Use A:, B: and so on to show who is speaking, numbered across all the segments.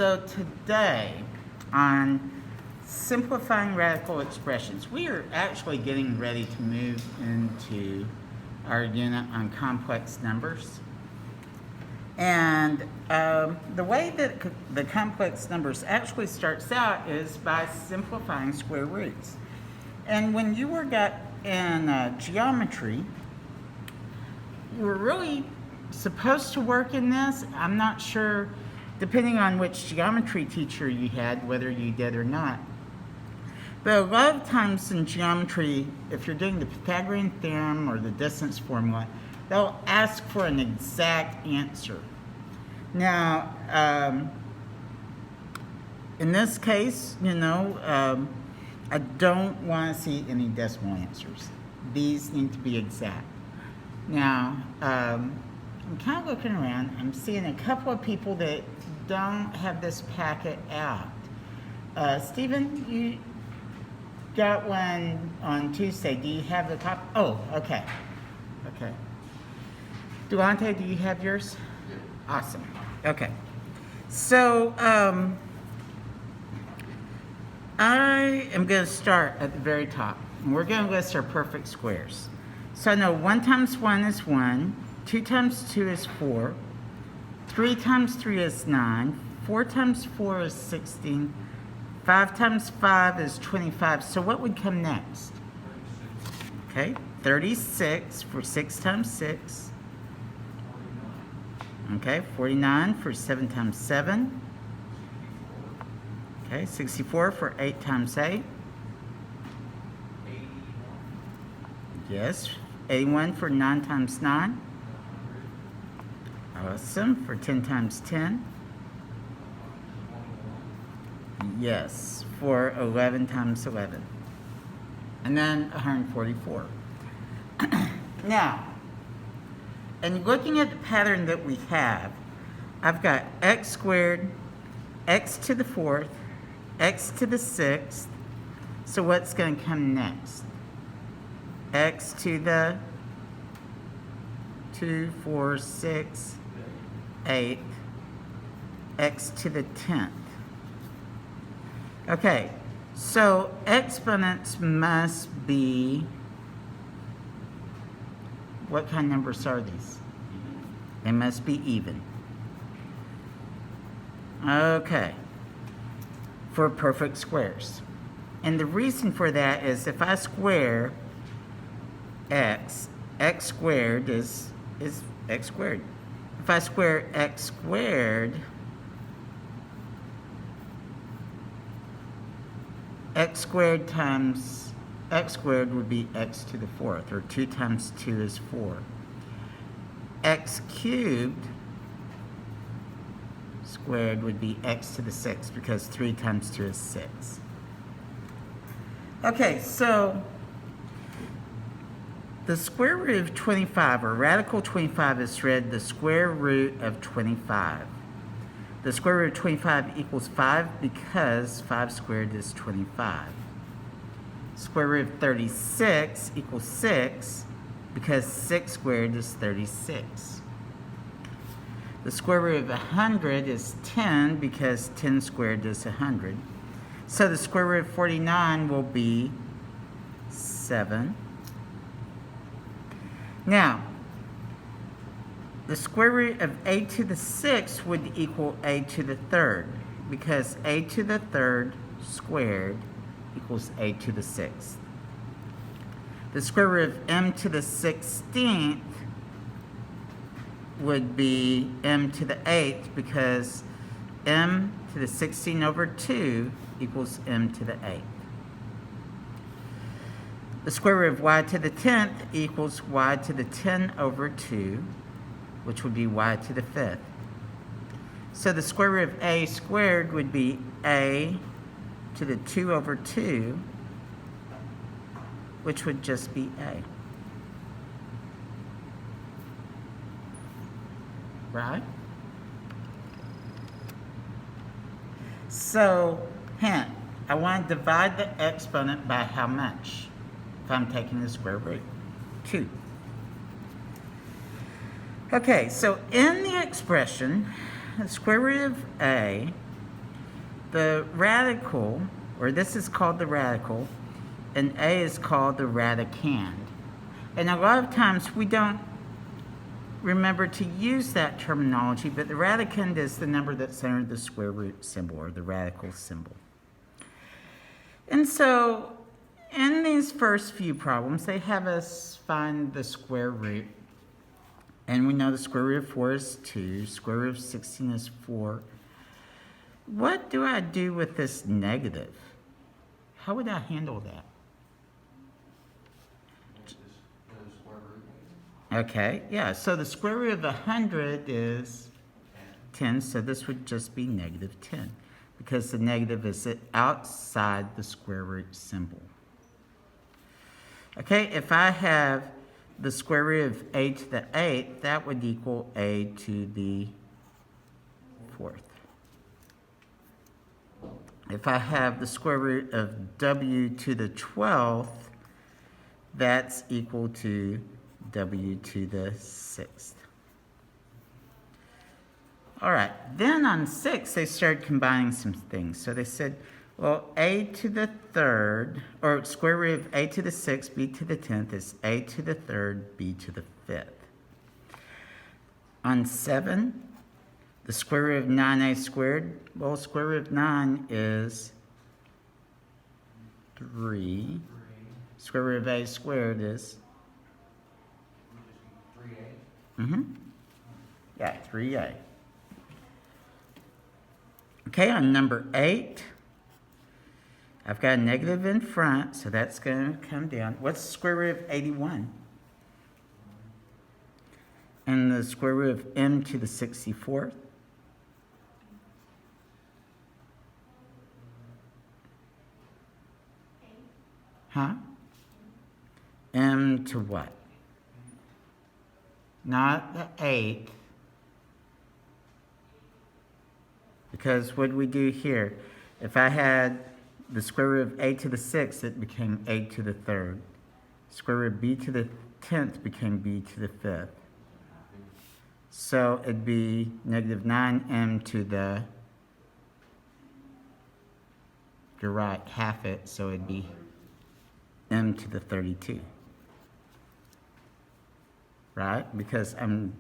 A: So today, on simplifying radical expressions, we are actually getting ready to move into our unit on complex numbers. And the way that the complex numbers actually starts out is by simplifying square roots. And when you were in geometry, you were really supposed to work in this. I'm not sure, depending on which geometry teacher you had, whether you did or not. But a lot of times in geometry, if you're doing the Pythagorean theorem or the distance formula, they'll ask for an exact answer. Now, in this case, I don't want to see any decimal answers. These need to be exact. Now, I'm kind of looking around. I'm seeing a couple of people that don't have this packet out. Stephen, you got one on Tuesday. Do you have the copy? Oh, okay. Okay. Duante, do you have yours? Yeah. Awesome. Okay. So, I am going to start at the very top. And we're going to list our perfect squares. So I know 1 times 1 is 1, 2 times 2 is 4, 3 times 3 is 9, 4 times 4 is 16, 5 times 5 is 25. So what would come next? Okay, 36 for 6 times 6. Okay, 49 for 7 times 7. Okay, 64 for 8 times 8. Yes, 81 for 9 times 9. Awesome, for 10 times 10. Yes, for 11 times 11. And then 144. Now, and looking at the pattern that we have, I've got x squared, x to the 4th, x to the 6th. So what's going to come next? X to the 2, 4, 6, 8, x to the 10th. Okay, so exponents must be, what kind of numbers are these? They must be even. Okay, for perfect squares. And the reason for that is if I square x squared is x squared. If I square x squared, x squared times x squared would be x to the 4th, or 2 times 2 is 4. X cubed squared would be x to the 6th, because 3 times 2 is 6. Okay, so the square root of 25, or radical 25, is read the square root of 25. The square root of 25 equals 5 because 5 squared is 25. Square root of 36 equals 6 because 6 squared is 36. The square root of 100 is 10 because 10 squared is 100. So the square root of 49 will be 7. Now, the square root of a to the 6th would equal a to the 3rd, because a to the 3rd squared equals a to the 6th. The square root of m to the 16th would be m to the 8th, because m to the 16 over 2 equals m to the 8th. The square root of y to the 10th equals y to the 10 over 2, which would be y to the 5th. So the square root of a squared would be a to the 2 over 2, which would just be a. Right? So, hint, I want to divide the exponent by how much? If I'm taking the square root, 2. Okay, so in the expression, the square root of a the radical, or this is called the radical, and A is called the radicand. And a lot of times we don't remember to use that terminology, but the radicand is the number that's under the square root symbol, or the radical symbol. And so in these first few problems, they have us find the square root. And we know the square root of 4 is 2, square root of 16 is 4. What do I do with this negative? How would I handle that? Okay, yeah, so the square root of 100 is 10, so this would just be negative 10, because the negative is outside the square root symbol. Okay, if I have the square root of a to the 8th, that would equal a to the 4th. If I have the square root of w to the 12th, that's equal to w to the 6th. All right, then on 6, they started combining some things. So they said, well, a to the 3rd, or square root of a to the 6th, b to the 10th is a to the 3rd, b to the 5th. On 7, the square root of 9a squared, well, square root of 9 is 3. Square root of a squared is 3a. Yeah, 3a. Okay, on number 8, I've got a negative in front, so that's going to come down. What's the square root of 81? And the square root of m to the 64th? Huh? M to what? Not the 8th. Because what do we do here? If I had the square root of a to the 6th, it became a to the 3rd. Square root of b to the 10th became b to the 5th. So it'd be negative 9m to the, you're right, half it, so it'd be m to the 32. Right? Because I'm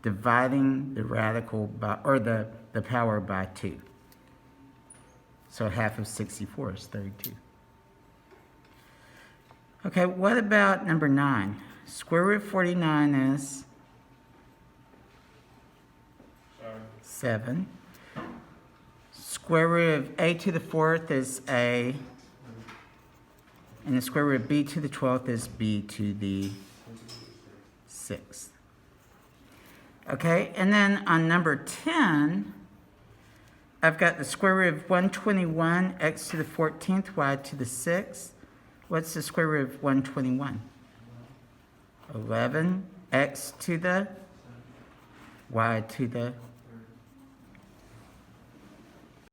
A: dividing the radical by, or the power by 2. So half of 64 is 32. Okay, what about number 9? Square root of 49 is 7. Square root of a to the 4th is a. And the square root of b to the 12th is b to the 6th. Okay, and then on number 10, I've got the square root of 121, x to the 14th, y to the 6th. What's the square root of 121? 11, x to the y to the